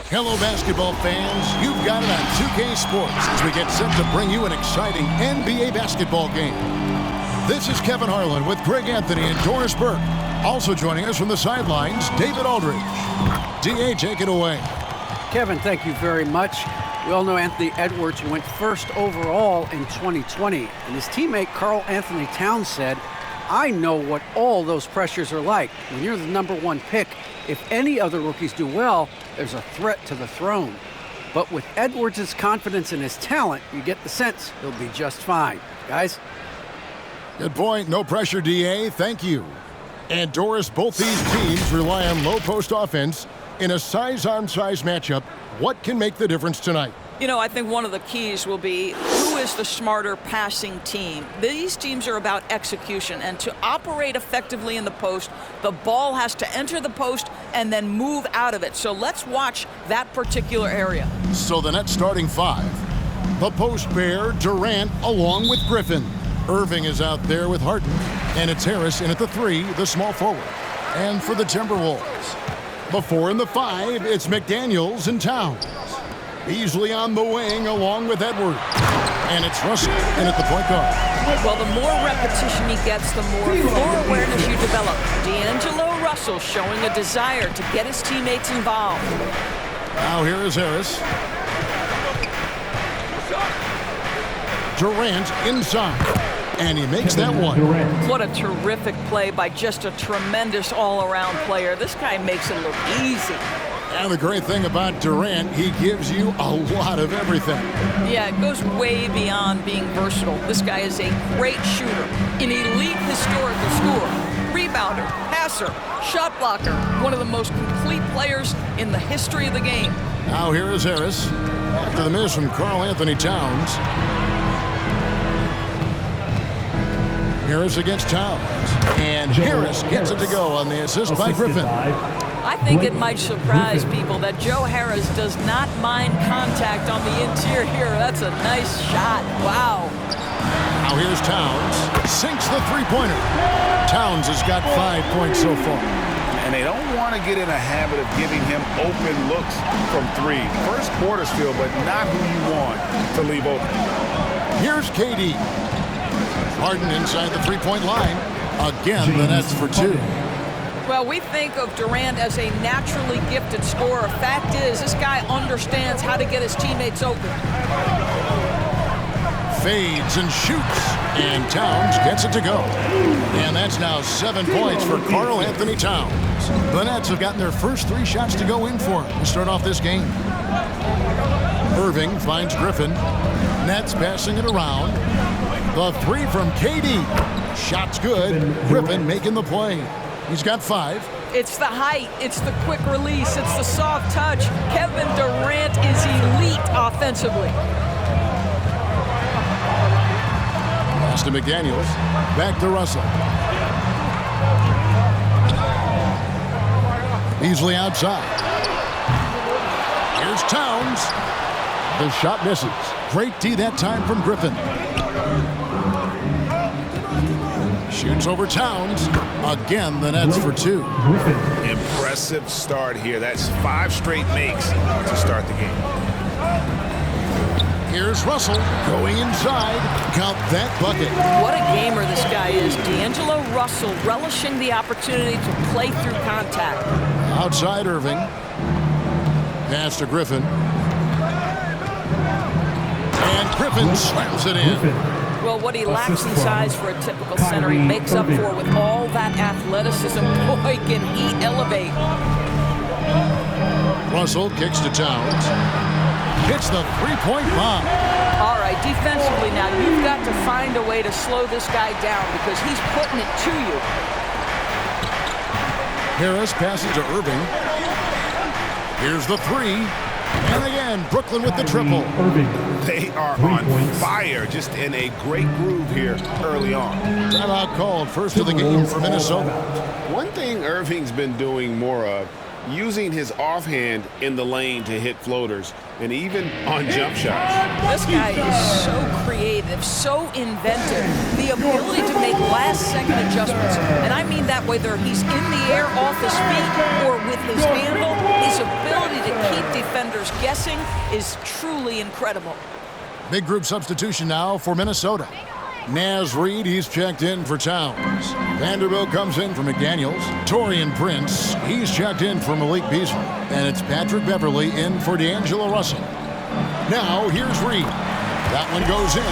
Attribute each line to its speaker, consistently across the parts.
Speaker 1: Hello, basketball fans. You've got it on 2K Sports as we get set to bring you an exciting NBA basketball game. This is Kevin Harlan with Greg Anthony and Doris Burke. Also joining us from the sidelines, David Aldridge. DA, take it away.
Speaker 2: Kevin, thank you very much. We all know Anthony Edwards went first overall in 2020, and his teammate Karl Anthony Towns said, "I know what all those pressures are like. When you're the #1 pick, if any other rookies do well, there's a threat to the throne. But with Edwards' confidence in his talent, you get the sense he'll be just fine." Guys?
Speaker 1: Good point. No pressure, DA. Thank you. And Doris, both these teams rely on low post offense. In a size-on-size matchup, what can make the difference tonight?
Speaker 3: You know, I think one of the keys will be who is the smarter passing team. These teams are about execution, and to operate effectively in the post, the ball has to enter the post and then move out of it. So let's watch that particular area.
Speaker 1: So the net starting five. The post pair, Durant along with Griffin. Irving is out there with Harden, and it's Harris in at the 3, the small forward. And for the Timberwolves, the 4 and the 5, it's McDaniels and Towns. Beasley on the wing along with Edwards. And it's Russell in at the point guard.
Speaker 3: Well, the more repetition he gets, the more floor awareness you develop. D'Angelo Russell showing a desire to get his teammates involved.
Speaker 1: Now here is Harris. Durant inside. And he makes that one.
Speaker 3: What a terrific play by just a tremendous all-around player. This guy makes it look easy.
Speaker 1: And the great thing about Durant, he gives you a lot of everything.
Speaker 3: Yeah, it goes way beyond being versatile. This guy is a great shooter, an elite historical scorer, rebounder, passer, shot blocker, one of the most complete players in the history of the game.
Speaker 1: Now here is Harris. After the miss from Karl Anthony Towns. Harris against Towns. And Harris gets it to go on the assist by Griffin.
Speaker 3: I think it might surprise people that Joe Harris does not mind contact on the interior. That's a nice shot. Wow.
Speaker 1: Now here's Towns. Sinks the three-pointer. Towns has got 5 points so far.
Speaker 4: And they don't want to get in a habit of giving him open looks from 3. First quarter's feel, but not who you want to leave open.
Speaker 1: Here's KD. Harden inside the three-point line. Again, the net's for 2.
Speaker 3: Well, we think of Durant as a naturally gifted scorer. Fact is, this guy understands how to get his teammates open.
Speaker 1: Fades and shoots. And Towns gets it to go. And that's now 7 points for Karl Anthony Towns. The Nets have gotten their first 3 shots to go in for him to start off this game. Irving finds Griffin. Nets passing it around. The 3 from KD. Shot's good. Griffin making the play. He's got 5.
Speaker 3: It's the height. It's the quick release. It's the soft touch. Kevin Durant is elite offensively.
Speaker 1: Pass to McDaniels. Back to Russell. Beasley outside. Here's Towns. The shot misses. Great D that time from Griffin. Shoots over Towns. Again, the net's for 2.
Speaker 4: Impressive start here. That's 5 straight makes to start the game.
Speaker 1: Here's Russell going inside. Count that bucket.
Speaker 3: What a gamer this guy is. D'Angelo Russell relishing the opportunity to play through contact.
Speaker 1: Outside Irving. Pass to Griffin. And Griffin slams it in.
Speaker 3: Well, what he lacks in size for a typical center, he makes up for with all that athleticism. Boy, can he elevate.
Speaker 1: Russell kicks to Towns. Hits the three-point bomb.
Speaker 3: All right, defensively now, you've got to find a way to slow this guy down because he's putting it to you.
Speaker 1: Harris passes to Irving. Here's the 3. And again, Brooklyn with the triple.
Speaker 4: They are on fire, just in a great groove here early on.
Speaker 1: Timeout called, first of the game for Minnesota.
Speaker 4: One thing Irving's been doing more of, using his offhand in the lane to hit floaters, and even on jump shots.
Speaker 3: This guy is so creative creative, so inventive. The ability to make last-second adjustments. And I mean that whether he's in the air off his feet or with his handle, his ability to keep defenders guessing is truly incredible.
Speaker 1: Big group substitution now for Minnesota. Naz Reid, he's checked in for Towns. Vanderbilt comes in for McDaniels. Torian Prince, he's checked in for Malik Beasley. And it's Patrick Beverly in for D'Angelo Russell. Now, here's Reid. That one goes in.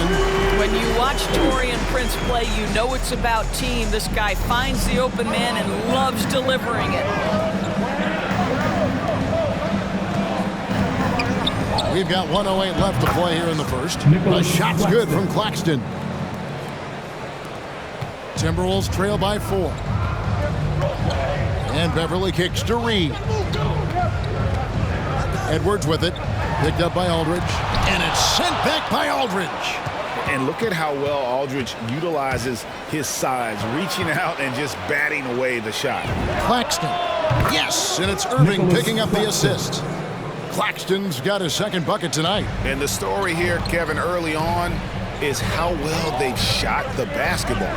Speaker 3: When you watch Torian Prince play, you know it's about team. This guy finds the open man and loves delivering it.
Speaker 1: We've got 1:08 left to play here in the first. The shot's good from Claxton. Timberwolves trail by 4. And Beverly kicks to Reid. Edwards with it. Picked up by Aldridge. And it's sent back by Aldridge.
Speaker 4: And look at how well Aldridge utilizes his size, reaching out and just batting away the shot.
Speaker 1: Claxton. Yes, and it's Irving picking up the assist. Claxton's got his second bucket tonight.
Speaker 4: And the story here, Kevin, early on, is how well they've shot the basketball.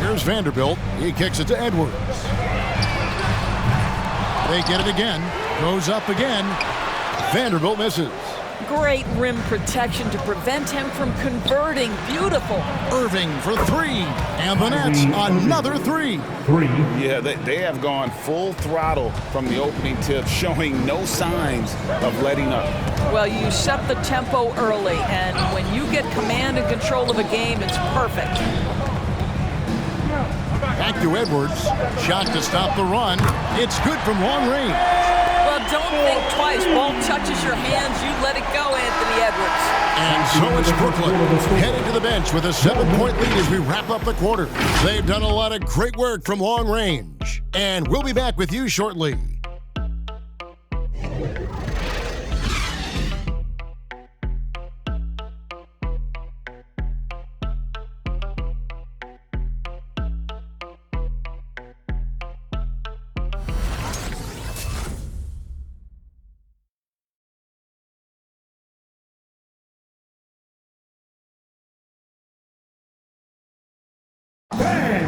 Speaker 1: Here's Vanderbilt. He kicks it to Edwards. They get it again. Goes up again. Vanderbilt misses.
Speaker 3: Great rim protection to prevent him from converting. Beautiful.
Speaker 1: Irving for 3. And the Nets, another 3.
Speaker 4: Yeah, they have gone full throttle from the opening tip, showing no signs of letting up.
Speaker 3: Well, you set the tempo early, and when you get command and control of a game, it's perfect.
Speaker 1: Back to Edwards. Shot to stop the run. It's good from long range.
Speaker 3: Well, don't think twice. Ball touches your hands, you let it go, Anthony Edwards.
Speaker 1: And so it's Brooklyn heading to the bench with a 7-point lead as we wrap up the quarter. They've done a lot of great work from long range. And we'll be back with you shortly.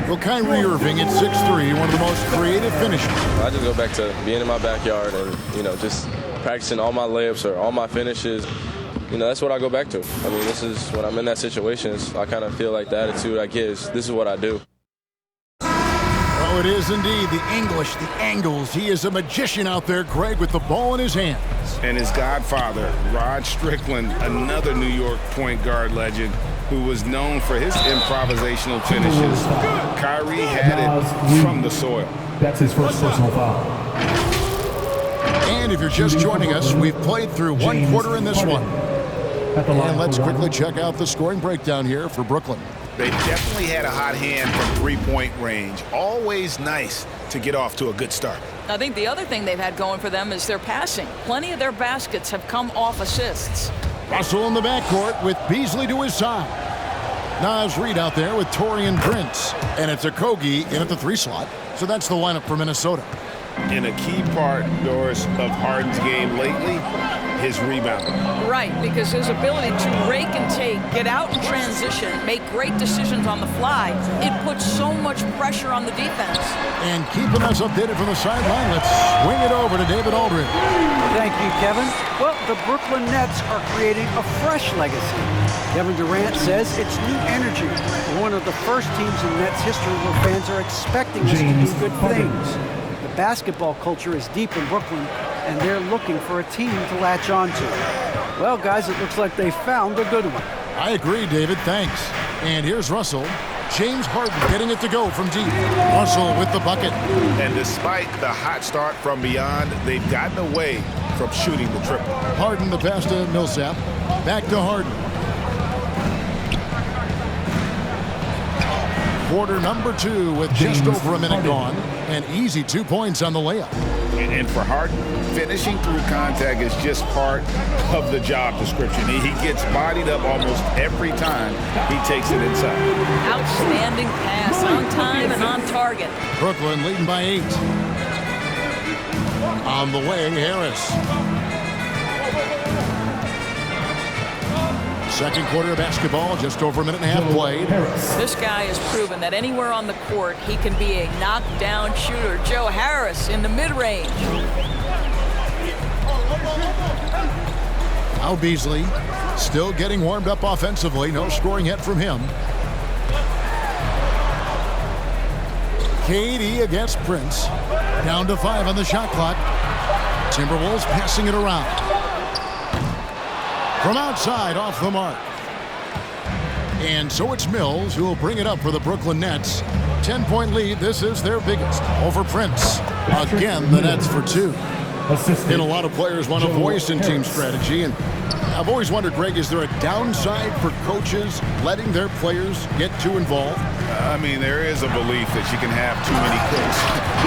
Speaker 1: Well, Kyrie Irving at 6'3", one of the most creative finishers.
Speaker 5: I just go back to being in my backyard and, just practicing all my layups or all my finishes. That's what I go back to. I mean, this is when I'm in that situation, I kind of feel like the attitude I get is this is what I do.
Speaker 1: Oh, it is indeed the English, the angles. He is a magician out there, Greg, with the ball in his hands.
Speaker 4: And his godfather, Rod Strickland, another New York point guard legend, who was known for his improvisational finishes. Kyrie had it from the soil.
Speaker 6: That's his first personal foul.
Speaker 1: And if you're just joining us, we've played through one quarter in this one. And let's quickly check out the scoring breakdown here for Brooklyn.
Speaker 4: They definitely had a hot hand from three-point range. Always nice to get off to a good start.
Speaker 3: I think the other thing they've had going for them is their passing. Plenty of their baskets have come off assists.
Speaker 1: Russell in the backcourt with Beasley to his side. Naz Reid out there with Torian Prince. And it's Okogie in at the 3 slot. So that's the lineup for Minnesota.
Speaker 4: And a key part, Doris, of Harden's game lately, his rebounding.
Speaker 3: Right, because his ability to rake and take, get out in transition, make great decisions on the fly, it puts so much pressure on the defense.
Speaker 1: And keeping us updated from the sideline, let's swing it over to David Aldridge.
Speaker 2: Thank you, Kevin. Well, the Brooklyn Nets are creating a fresh legacy. Kevin Durant says it's new energy. One of the first teams in Nets history where fans are expecting us to do good things. The basketball culture is deep in Brooklyn, and they're looking for a team to latch on to. Well, guys, it looks like they found a good one.
Speaker 1: I agree, David. Thanks. And here's Russell. James Harden getting it to go from deep. Russell with the bucket.
Speaker 4: And despite the hot start from beyond, they've gotten away from shooting the triple.
Speaker 1: Harden the pass to Millsap. Back to Harden. Quarter number 2 with just over a minute gone. An easy 2 points on the layup.
Speaker 4: And for Harden, finishing through contact is just part of the job description. He gets bodied up almost every time he takes it inside.
Speaker 3: Outstanding pass, on time and on target.
Speaker 1: Brooklyn leading by 8. On the way, Harris. Second quarter of basketball, just over a minute and a half played.
Speaker 3: This guy has proven that anywhere on the court, he can be a knockdown shooter. Joe Harris in the mid-range.
Speaker 1: Now Beasley still getting warmed up offensively. No scoring yet from him. KD against Prince. Down to 5 on the shot clock. Timberwolves passing it around. From outside, off the mark. And so it's Mills who will bring it up for the Brooklyn Nets. 10-point lead. This is their biggest. Over Prince. Again, the Nets for 2. And a lot of players want a voice in team strategy. And I've always wondered, Greg, is there a downside for coaches letting their players get too involved?
Speaker 4: I mean, there is a belief that you can have too many cooks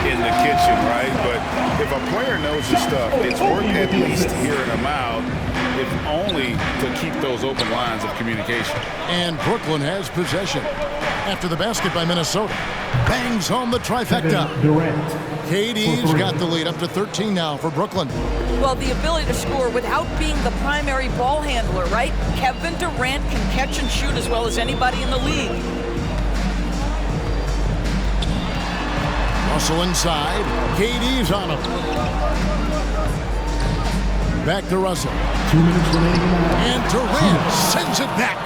Speaker 4: in the kitchen, right? But if a player knows his stuff, it's worth at least hearing them out, if only to keep those open lines of communication.
Speaker 1: And Brooklyn has possession. After the basket by Minnesota. Bangs home the trifecta.
Speaker 6: DURANT.
Speaker 1: KD's got the lead up to 13 now for Brooklyn.
Speaker 3: Well, the ability to score without being the primary ball handler, right? Kevin Durant can catch and shoot as well as anybody in the league.
Speaker 1: Russell inside. KD's on him. Back to Russell.
Speaker 6: 2 minutes remaining.
Speaker 1: And Durant sends it back.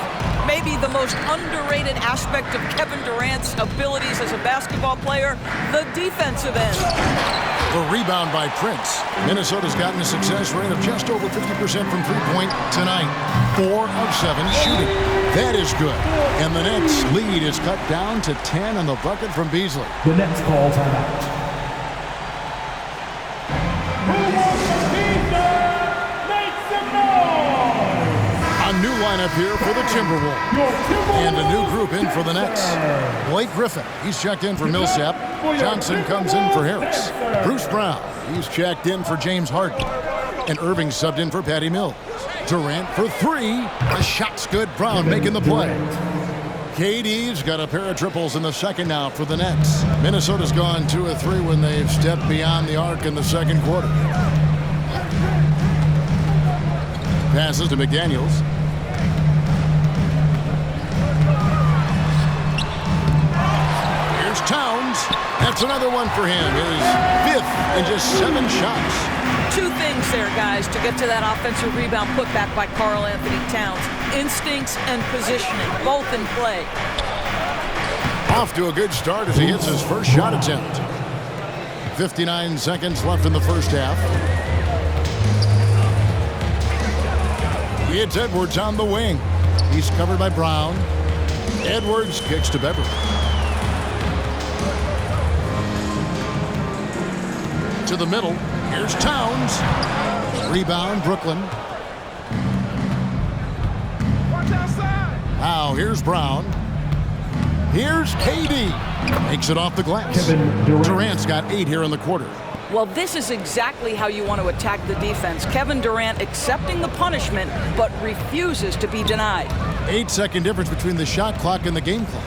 Speaker 3: Maybe the most underrated aspect of Kevin Durant's abilities as a basketball player, the defensive end.
Speaker 1: The rebound by Prince. Minnesota's gotten a success rate of just over 50% from three-point tonight. 4 of 7 shooting. That is good. And the Nets' lead is cut down to 10 on the bucket from Beasley.
Speaker 6: The Nets call timeout.
Speaker 1: A new lineup here for the Timberwolves. And a new group in for the Nets. Blake Griffin, he's checked in for Millsap. Johnson comes in for Harris. Bruce Brown, he's checked in for James Harden. And Irving subbed in for Patty Mills. Durant for 3. The shot's good. Brown making the play. KD's got a pair of triples in the second now for the Nets. Minnesota's gone 2 of 3 when they've stepped beyond the arc in the second quarter. Passes to McDaniels. Here's Towns. That's another one for him. His 5th in just 7 shots.
Speaker 3: 2 things there, guys, to get to that offensive rebound putback by Karl Anthony Towns. Instincts and positioning, both in play.
Speaker 1: Off to a good start as he hits his first shot attempt. 59 seconds left in the first half. It's Edwards on the wing. He's covered by Brown. Edwards kicks to Beverly. To the middle. Here's Towns. Rebound, Brooklyn. Now here's Brown. Here's KD. Makes it off the glass. Durant's got 8 here in the quarter.
Speaker 3: Well, this is exactly how you want to attack the defense. Kevin Durant accepting the punishment, but refuses to be denied.
Speaker 1: 8-second difference between the shot clock and the game clock.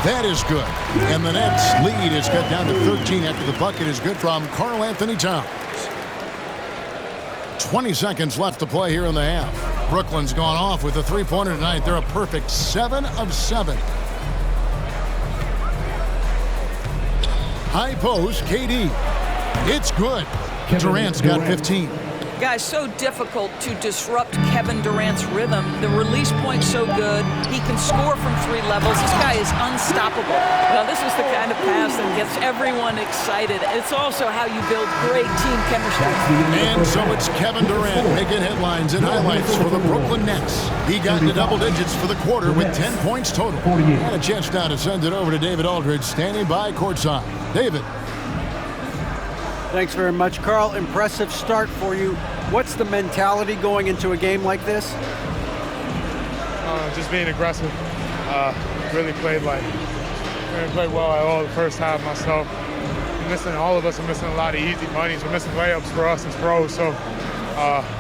Speaker 1: That is good. And the Nets' lead is cut down to 13 after the bucket is good from Karl Anthony Towns. 20 seconds left to play here in the half. Brooklyn's gone off with a 3-pointer tonight. They're a perfect 7 of 7. High post, KD. It's good. Durant's got 15.
Speaker 3: Guys, so difficult to disrupt Kevin Durant's rhythm. The release point's so good. He can score from 3 levels. This guy is unstoppable. Now, this is the kind of pass that gets everyone excited. It's also how you build great team chemistry.
Speaker 1: And so it's Kevin Durant making headlines and highlights for the Brooklyn Nets. He got into double digits for the quarter with 10 points total. And a chance now to send it over to David Aldridge, standing by courtside. David.
Speaker 2: Thanks very much, Carl. Impressive start for you. What's the mentality going into a game like this?
Speaker 7: Just being aggressive. Really played well at all the first half myself. All of us are missing a lot of easy monies. We're missing layups for us as pros. So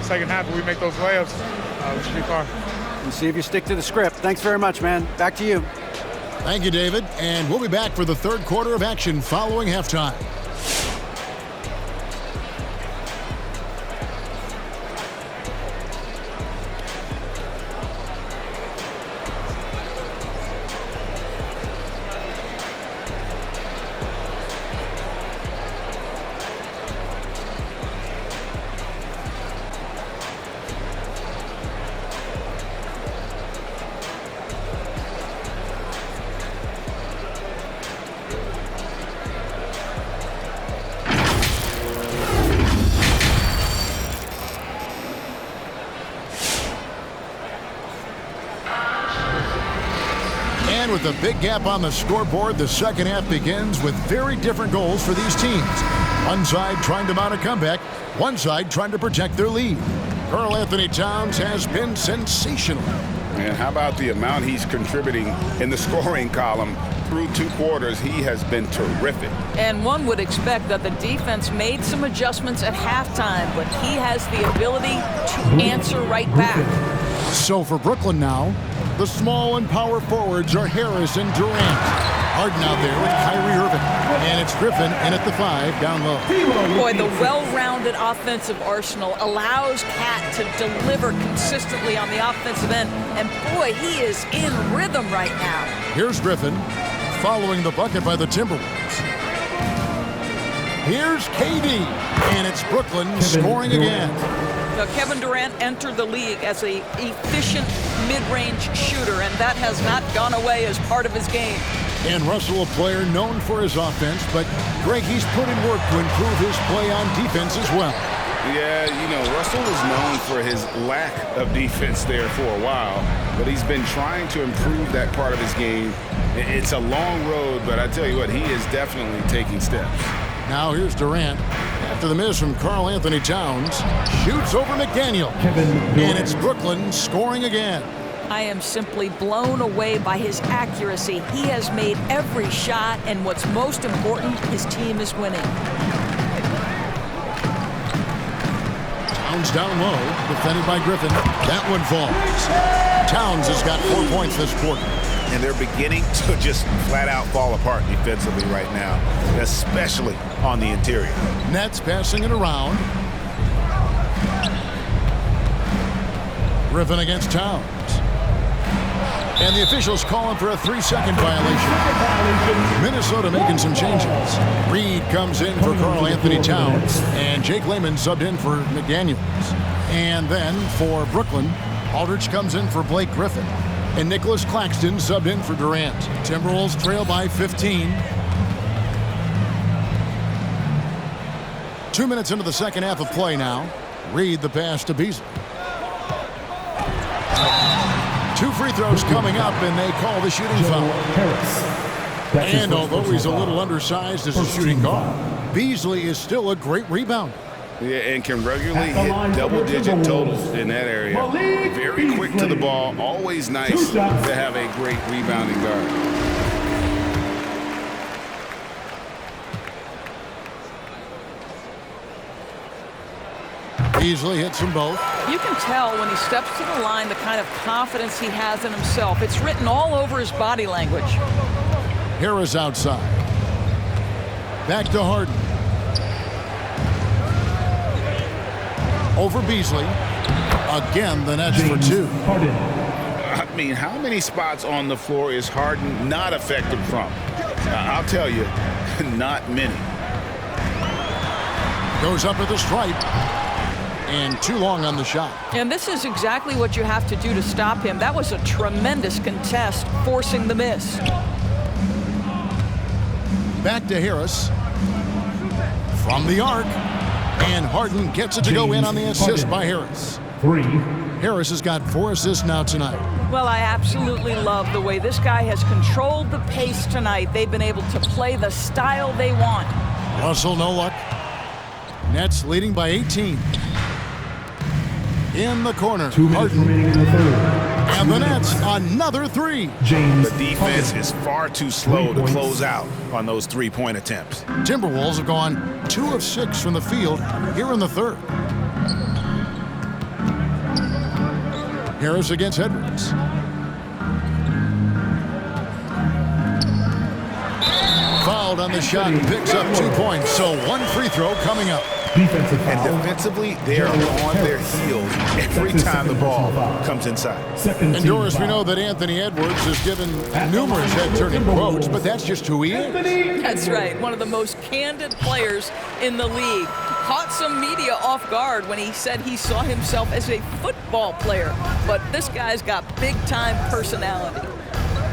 Speaker 7: second half, if we make those layups, we should be fine.
Speaker 2: And see if you stick to the script. Thanks very much, man. Back to you.
Speaker 1: Thank you, David. And we'll be back for the third quarter of action following halftime. And with a big gap on the scoreboard, the second half begins with very different goals for these teams. One side trying to mount a comeback, one side trying to protect their lead. Karl Anthony Towns has been sensational.
Speaker 4: And how about the amount he's contributing in the scoring column through 2 quarters? He has been terrific.
Speaker 3: And one would expect that the defense made some adjustments at halftime, but he has the ability to answer right back.
Speaker 1: So for Brooklyn now, the small and power forwards are Harris and Durant. Harden out there with Kyrie Irving. And it's Griffin in at the 5 down low.
Speaker 3: Boy, the well-rounded offensive arsenal allows Cat to deliver consistently on the offensive end. And boy, he is in rhythm right now.
Speaker 1: Here's Griffin following the bucket by the Timberwolves. Here's KD. And it's Brooklyn scoring again.
Speaker 3: Now, Kevin Durant entered the league as an efficient mid-range shooter, and that has not gone away as part of his game.
Speaker 1: And Russell, a player known for his offense, but Greg, he's put in work to improve his play on defense as well.
Speaker 4: Yeah, you know, Russell was known for his lack of defense there for a while, but he's been trying to improve that part of his game. It's a long road, but I tell you what, he is definitely taking steps.
Speaker 1: Now here's Durant. After the miss from Karl Anthony Towns, shoots over McDaniel. And it's Brooklyn scoring again.
Speaker 3: I am simply blown away by his accuracy. He has made every shot, and what's most important, his team is winning.
Speaker 1: Towns down low, defended by Griffin. That one falls. Towns has got 4 points this quarter.
Speaker 4: And they're beginning to just flat out fall apart defensively right now, especially on the interior.
Speaker 1: Nets passing it around. Griffin against Towns. And the officials calling for a 3-second violation. Minnesota making some changes. Reed comes in for Karl Anthony Towns. And Jake Layman subbed in for McDaniels. And then for Brooklyn, Aldridge comes in for Blake Griffin. And Nicholas Claxton subbed in for Durant. Timberwolves trail by 15. 2 minutes into the second half of play now. Reed the pass to Beasley. 2 free throws coming up, and they call the shooting foul. And although he's a little undersized as a shooting guard, Beasley is still a great rebounder.
Speaker 4: Yeah, and can regularly hit double-digit totals in that area. Very quick to the ball. Always nice to have a great rebounding guard.
Speaker 1: Beasley hits them both.
Speaker 3: You can tell when he steps to the line the kind of confidence he has in himself. It's written all over his body language.
Speaker 1: Harris outside. Back to Harden. Over Beasley. Again, the Nets for 2.
Speaker 4: I mean, how many spots on the floor is Harden not effective from? I'll tell you, not many.
Speaker 1: Goes up at the stripe. And too long on the shot.
Speaker 3: And this is exactly what you have to do to stop him. That was a tremendous contest, forcing the miss.
Speaker 1: Back to Harris. From the arc. And Harden gets it to go in on the assist by Harris.
Speaker 6: 3.
Speaker 1: Harris has got 4 assists now tonight.
Speaker 3: Well, I absolutely love the way this guy has controlled the pace tonight. They've been able to play the style they want.
Speaker 1: Russell, no luck. Nets leading by 18. In the corner,
Speaker 6: 2 minutes remaining in the third.
Speaker 1: And the Nets, another 3.
Speaker 6: James
Speaker 4: The defense is far too slow to close out on those 3-point attempts.
Speaker 1: Timberwolves have gone 2 of 6 from the field here in the third. Harris against Edwards. Fouled on the shot, picks up 2 points, so 1 free throw coming up.
Speaker 6: Defensive foul.
Speaker 4: And defensively, they are on their heels every time the ball comes inside.
Speaker 1: And Doris, we know that Anthony Edwards has given numerous head-turning quotes, but that's just who he is.
Speaker 3: That's right. One of the most candid players in the league. Caught some media off guard when he said he saw himself as a football player. But this guy's got big-time personality.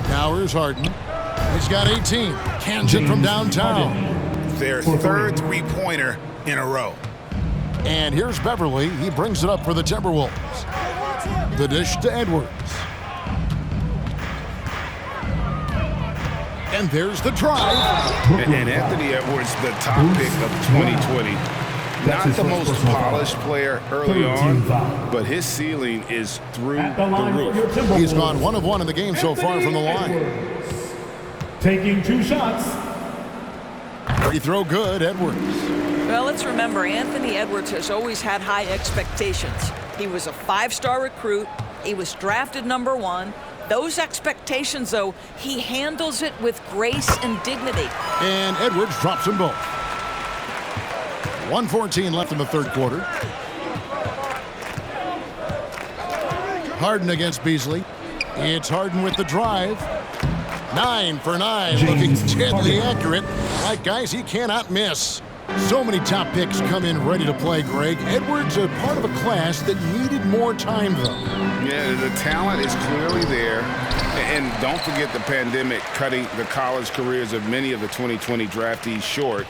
Speaker 1: Now here's Harden. He's got 18. Cans it from downtown.
Speaker 4: Their third 3-pointer in a row.
Speaker 1: And here's Beverly. He brings it up for the Timberwolves. The dish to Edwards. And there's the drive.
Speaker 4: And Anthony Edwards, the top pick of 2020. Not the most polished player early on, but his ceiling is through the roof.
Speaker 1: He's gone 1 of 1 in the game so far from the line.
Speaker 6: Taking 2 shots.
Speaker 1: Free throw good, Edwards.
Speaker 3: Well, let's remember, Anthony Edwards has always had high expectations. He was a 5-star recruit. He was drafted #1. Those expectations, though, he handles it with grace and dignity.
Speaker 1: And Edwards drops them both. 1:14 left in the third quarter. Harden against Beasley. It's Harden with the drive. 9 for 9, looking deadly accurate. Like guys he cannot miss. So many top picks come in ready to play, Greg. Edwards a part of a class that needed more time, though.
Speaker 4: Yeah, the talent is clearly there. And don't forget the pandemic cutting the college careers of many of the 2020 draftees short.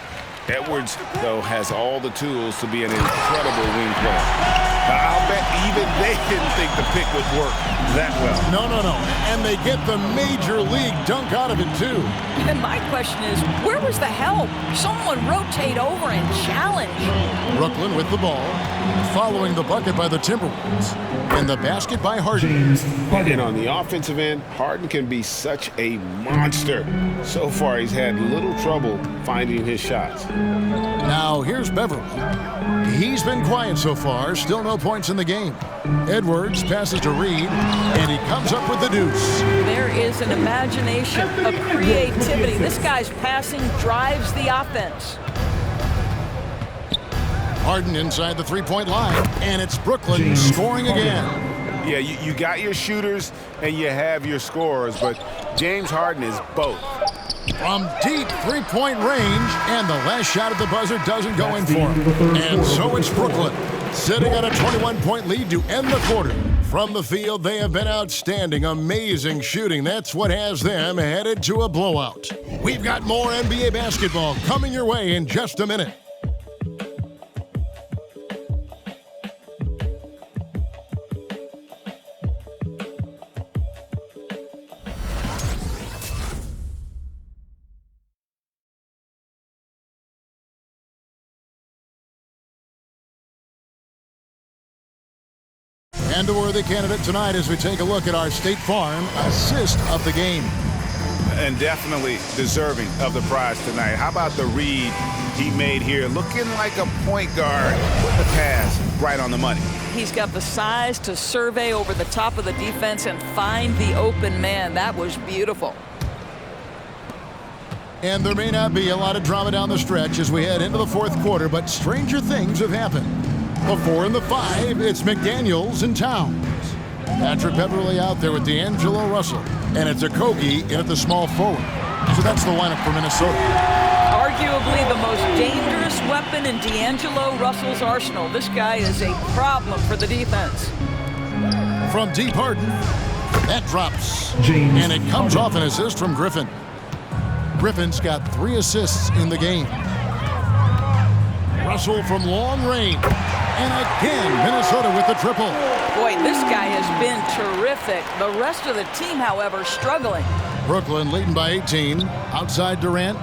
Speaker 4: Edwards, though, has all the tools to be an incredible wing player. I'll bet even they didn't think the pick would work that well.
Speaker 1: No. And they get the major league dunk out of it, too.
Speaker 3: And my question is, where was the help? Someone rotate over and challenge.
Speaker 1: Brooklyn with the ball, following the bucket by the Timberwolves, and the basket by Harden.
Speaker 4: And on the offensive end, Harden can be such a monster. So far, he's had little trouble finding his shots.
Speaker 1: Now, here's Beverly. He's been quiet so far, still no points in the game. Edwards passes to Reed, and he comes up with the deuce.
Speaker 3: There is an imagination, a creativity. This guy's passing drives the offense.
Speaker 1: Harden inside the three-point line, and it's Brooklyn scoring again.
Speaker 4: Yeah, you got your shooters and you have your scorers, but James Harden is both.
Speaker 1: From deep three-point range, and the last shot at the buzzer doesn't go in for him. And so it's Brooklyn, sitting at a 21-point lead to end the quarter. From the field, they have been outstanding, amazing shooting. That's what has them headed to a blowout. We've got more NBA basketball coming your way in just a minute. And a worthy candidate tonight as we take a look at our State Farm assist of the game.
Speaker 4: And definitely deserving of the prize tonight. How about the read he made here? Looking like a point guard with the pass right on the money.
Speaker 3: He's got the size to survey over the top of the defense and find the open man. That was beautiful.
Speaker 1: And there may not be a lot of drama down the stretch as we head into the fourth quarter, but stranger things have happened. The 4 and the 5, it's McDaniels and Towns. Patrick Beverly out there with D'Angelo Russell. And it's Okogie in at the small forward. So that's the lineup for Minnesota.
Speaker 3: Arguably the most dangerous weapon in D'Angelo Russell's arsenal. This guy is a problem for the defense.
Speaker 1: From deep, Harden. That drops. And it comes off an assist from Griffin. Griffin's got 3 assists in the game. Russell from long range. And again, Minnesota with the triple.
Speaker 3: Boy, this guy has been terrific. The rest of the team, however, struggling.
Speaker 1: Brooklyn leading by 18. Outside Durant.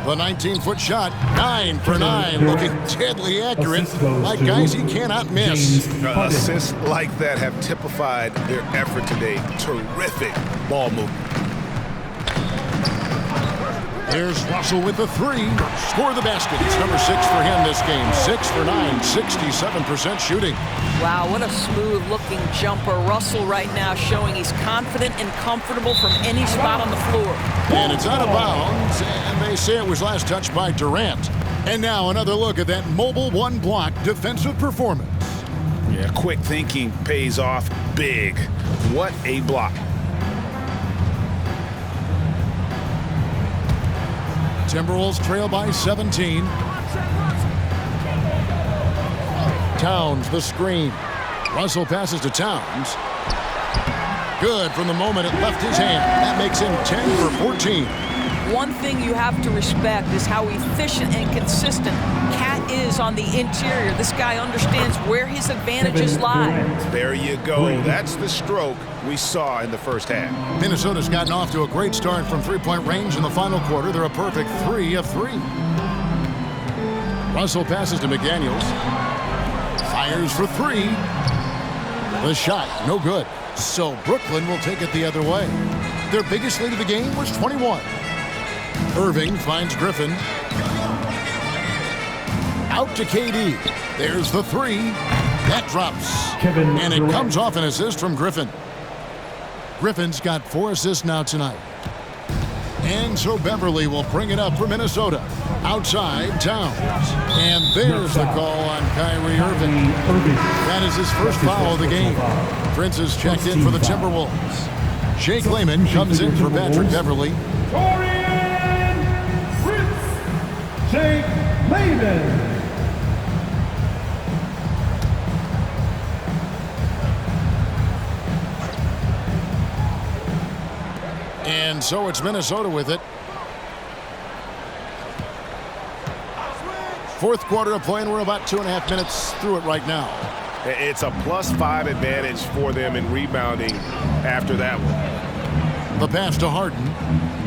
Speaker 1: The 19-foot shot, 9 for 9. Looking deadly accurate. Like guys he cannot miss.
Speaker 4: Assists like that have typified their effort today. Terrific ball movement.
Speaker 1: There's Russell with the 3. Score the basket. It's number 6 for him this game. 6 for 9, 67% shooting.
Speaker 3: Wow, what a smooth-looking jumper. Russell right now showing he's confident and comfortable from any spot on the floor.
Speaker 1: And it's out of bounds, and they say it was last touched by Durant. And now another look at that mobile one-block defensive performance.
Speaker 4: Yeah, quick thinking pays off big. What a block.
Speaker 1: Timberwolves trail by 17. Towns the screen. Russell passes to Towns. Good from the moment it left his hand. That makes him 10 for 14.
Speaker 3: One thing you have to respect is how efficient and consistent Cat is on the interior. This guy understands where his advantages lie.
Speaker 4: There you go. That's the stroke we saw in the first half.
Speaker 1: Minnesota's gotten off to a great start from three-point range in the final quarter. They're a perfect 3 of 3. Russell passes to McDaniels. Fires for 3. The shot, no good. So Brooklyn will take it the other way. Their biggest lead of the game was 21. Irving finds Griffin. Out to KD. There's the 3. That drops. And it comes off an assist from Griffin. Griffin's got 4 assists now tonight. And so Beverly will bring it up for Minnesota. Outside, Towns. And there's the call on Kyrie Irving. That is his first foul of the game. Prince is checked in for the Timberwolves. Jake Layman comes in for Patrick Beverly.
Speaker 6: Jake Layman.
Speaker 1: And so it's Minnesota with it. Fourth quarter of play, and we're about 2.5 minutes through it right now.
Speaker 4: It's a +5 advantage for them in rebounding after that one.
Speaker 1: The pass to Harden.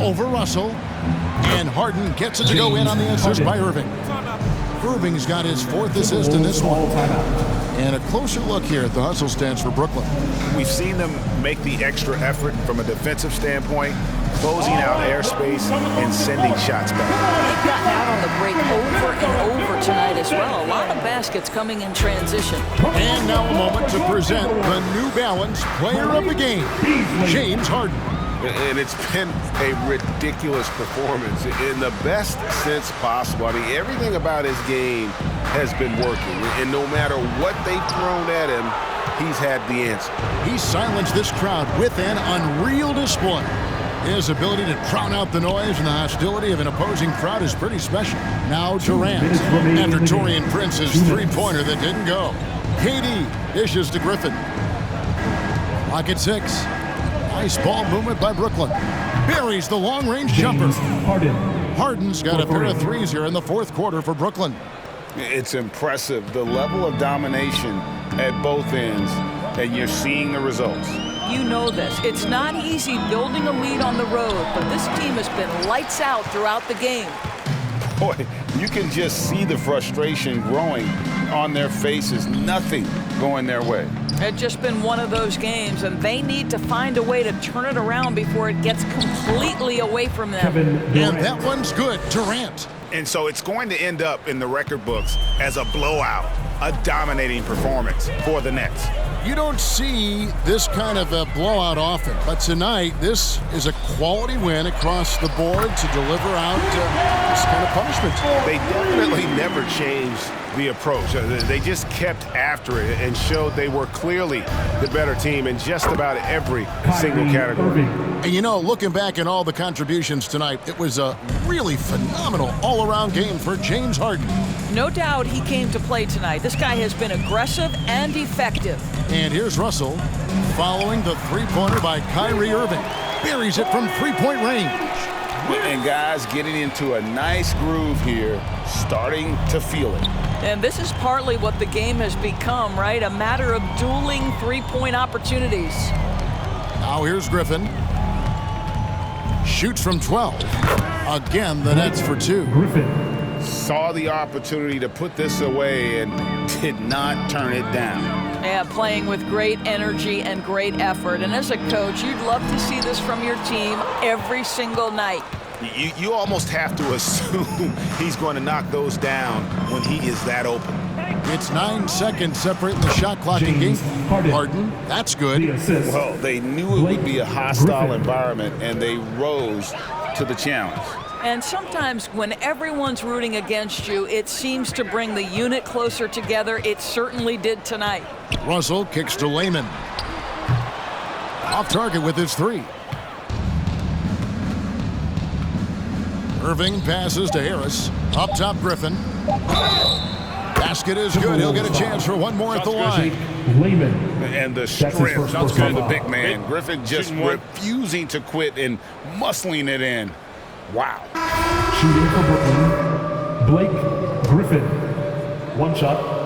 Speaker 1: Over Russell. And Harden gets it to go in on the assist by Irving. Irving's got his 4th assist in this one. And a closer look here at the hustle stance for Brooklyn.
Speaker 4: We've seen them make the extra effort from a defensive standpoint, closing out airspace and sending shots back.
Speaker 3: They've gotten out on the break over and over tonight as well. A lot of baskets coming in transition.
Speaker 1: And now a moment to present the New Balance Player of the Game, James Harden.
Speaker 4: And it's been a ridiculous performance in the best sense possible. I mean, everything about his game has been working. And no matter what they've thrown at him, he's had the answer.
Speaker 1: He silenced this crowd with an unreal display. His ability to drown out the noise and the hostility of an opposing crowd is pretty special. Now Durant, after Taurean Prince's three-pointer that didn't go. KD dishes to Griffin. Clock at 6. Nice ball movement by Brooklyn. Buries the long-range jumper. Harden's got a pair of threes here in the fourth quarter for Brooklyn.
Speaker 4: It's impressive, the level of domination at both ends, and you're seeing the results.
Speaker 3: You know this. It's not easy building a lead on the road, but this team has been lights out throughout the game.
Speaker 4: Boy, you can just see the frustration growing on their faces. Nothing going their way.
Speaker 3: It's just been one of those games, and they need to find a way to turn it around before it gets completely away from them.
Speaker 1: And that one's good. Durant.
Speaker 4: And so it's going to end up in the record books as a blowout, a dominating performance for the Nets.
Speaker 1: You don't see this kind of a blowout often, but tonight this is a quality win across the board to deliver out this kind of punishment.
Speaker 4: They definitely never changed the approach. They just kept after it and showed they were clearly the better team in just about every single category.
Speaker 1: And you know, looking back at all the contributions tonight, it was a really phenomenal all-around game for James Harden.
Speaker 3: No doubt he came to play tonight. This guy has been aggressive and effective.
Speaker 1: And here's Russell following the three-pointer by Kyrie Irving. Buries it from three-point range.
Speaker 4: And guys getting into a nice groove here, starting to feel it.
Speaker 3: And this is partly what the game has become, right? A matter of dueling three-point opportunities.
Speaker 1: Now here's Griffin. Shoots from 12. Again, the Nets for 2.
Speaker 6: Griffin
Speaker 4: saw the opportunity to put this away and did not turn it down.
Speaker 3: Yeah, playing with great energy and great effort. And as a coach, you'd love to see this from your team every single night.
Speaker 4: You almost have to assume he's going to knock those down when he is that open.
Speaker 1: It's 9 seconds separating the shot clock and game. Harden, that's good.
Speaker 4: Well, they knew it would be a hostile environment, and they rose to the challenge.
Speaker 3: And sometimes when everyone's rooting against you, it seems to bring the unit closer together. It certainly did tonight.
Speaker 1: Russell kicks to Layman. Off target with his 3. Irving passes to Harris. Up top, Griffin. Basket is good. He'll get a chance for one more at the line.
Speaker 4: And the strength of the big man. Griffin just refusing to quit and muscling it in. Wow.
Speaker 6: Shooting for Brooklyn, Blake Griffin. One shot.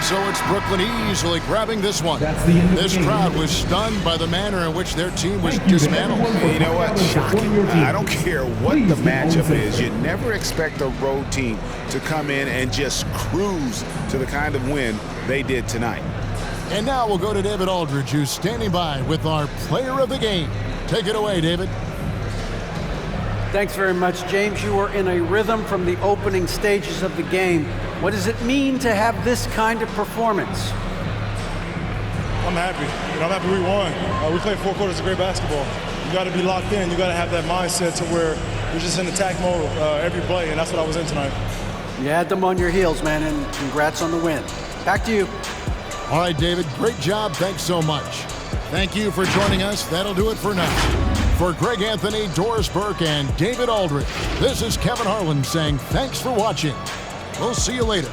Speaker 1: So it's Brooklyn easily grabbing this one. This crowd was stunned by the manner in which their team was dismantled.
Speaker 4: You know what? Shocking. I don't care what the matchup is. You never expect a road team to come in and just cruise to the kind of win they did tonight.
Speaker 1: And now we'll go to David Aldridge, who's standing by with our player of the game. Take it away, David.
Speaker 2: Thanks very much, James. You were in a rhythm from the opening stages of the game. What does it mean to have this kind of performance?
Speaker 8: I'm happy. I'm happy we won. We played 4 quarters of great basketball. You got to be locked in. You got to have that mindset to where you're just in attack mode every play, and that's what I was in tonight.
Speaker 2: You had them on your heels, man, and congrats on the win. Back to you.
Speaker 1: All right, David, great job. Thanks so much. Thank you for joining us. That'll do it for now. For Greg Anthony, Doris Burke, and David Aldridge, this is Kevin Harlan saying thanks for watching. We'll see you later.